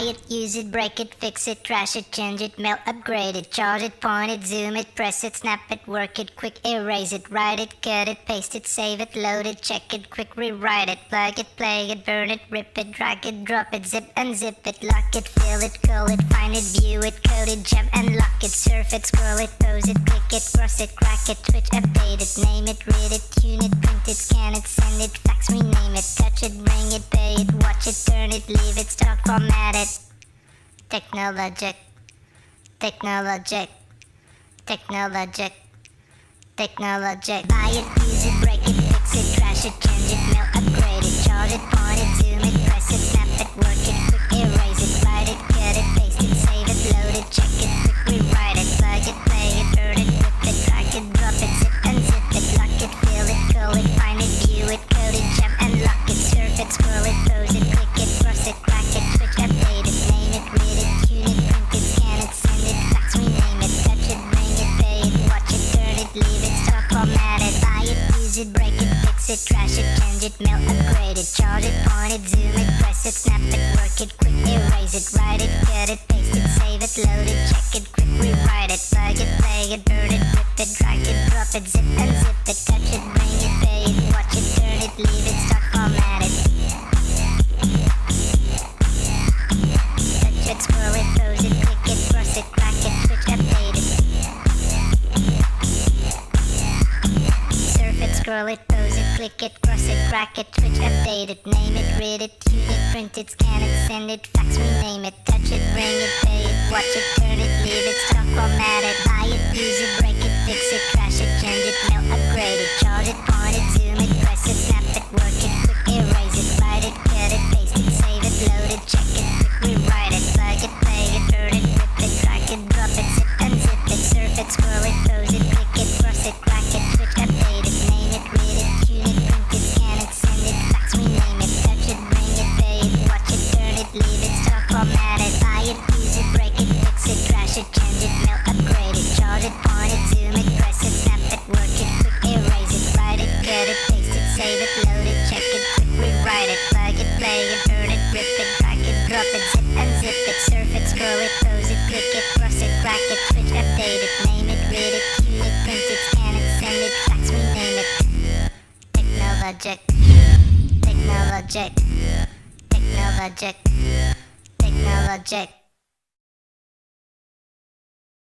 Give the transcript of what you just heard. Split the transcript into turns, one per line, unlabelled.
it, use it, break it, fix it, trash it, change it, mail, upgrade it, charge it, point it, zoom it, press it, snap it, work it, quick erase it, write it, cut it, paste it, save it, load it, check it, quick rewrite it, plug it, play it, burn it, rip it, drag it, drop it, zip unzip it, lock it, fill it, call it, find it, view it, code it, jump and lock it, surf it, scroll it, pose it, click it, cross it, crack it, switch, update it, name it, read it, tune it, print it, scan it, send it, fax, rename it, touch it, bring it, pay it, watch it, turn it, leave it, stock, format it. Technologic, technologic, technologic, technologic. Buy it, use it, break it, fix it, trash it, change it, mail, upgrade it, charge it, point it, zoom it, press it, snap it, work it, quick erase it, write it, cut it, paste it, save it, load it, check it, quick rewrite it, plug it, play it, burn it, rip it, drag it, drop it, zip unzip it, lock it, fill it, call it, find it, view it, code it, jump and lock it, surf it, scroll it, pose it, click it, cross it, crack it, switch, update it, name it, read it, tune it, print it, scan it, send it, fax, rename it, touch it, bring it, pay it, watch it, turn it, leave it, stock, format it, buy it, use it, break it, fix it, trash it, change it, mail, upgrade it, charge it, point it, zoom it, press it, snap it, work it, quick erase it, write it, cut it, paste it, save it, load it, check it, quick rewrite it, plug it, play it, burn it, rip it, drag it, drop it, zip unzip it, touch it, bring it, pay it, watch it, turn it, leave it, stock, format it. Touch it, scroll it, pose it, click it, cross it, crack it, switch, update it. Surf it, scroll it, pose it, click it, cross it, crack it, switch, update it, name it, read it, tune it, print it, scan it, send it, fax, rename it, touch it, bring it, pay it, watch it, turn it, leave it, stock, format it, buy it, use it, break it, fix it, trash it, change it, mail, upgrade it, charge it, point it, zoom it, press it, snap it, work it, quick erase it, write it, cut it, paste it, save it, load it, check it, quick rewrite it, plug it, play it, burn it, rip it, drag it, drop it, zip unzip it, surf it, scroll it, pose it, click it, cross it, crack it, switch, update it, name it, read it, tune it, print it, scan it, send it, fax, rename it, touch it, bring it, pay it, watch it, turn it, leave it, stock, format it, buy it, use it, break it, fix it, trash it, change it, mail, upgrade it, charge it, point it, zoom it, press it, snap it, work it, quick erase it, write it, cut it, paste it, save it, load it, check it, quick rewrite it, plug it, play it, burn it, rip it, drag it, drop it, zip unzip it, surf it, scroll it, pose it, click it, cross it, crack it, switch, update it, name it, read it, tune it, print it, scan it, send it, fax, rename it. Technologic, technologic, technologic, technologic.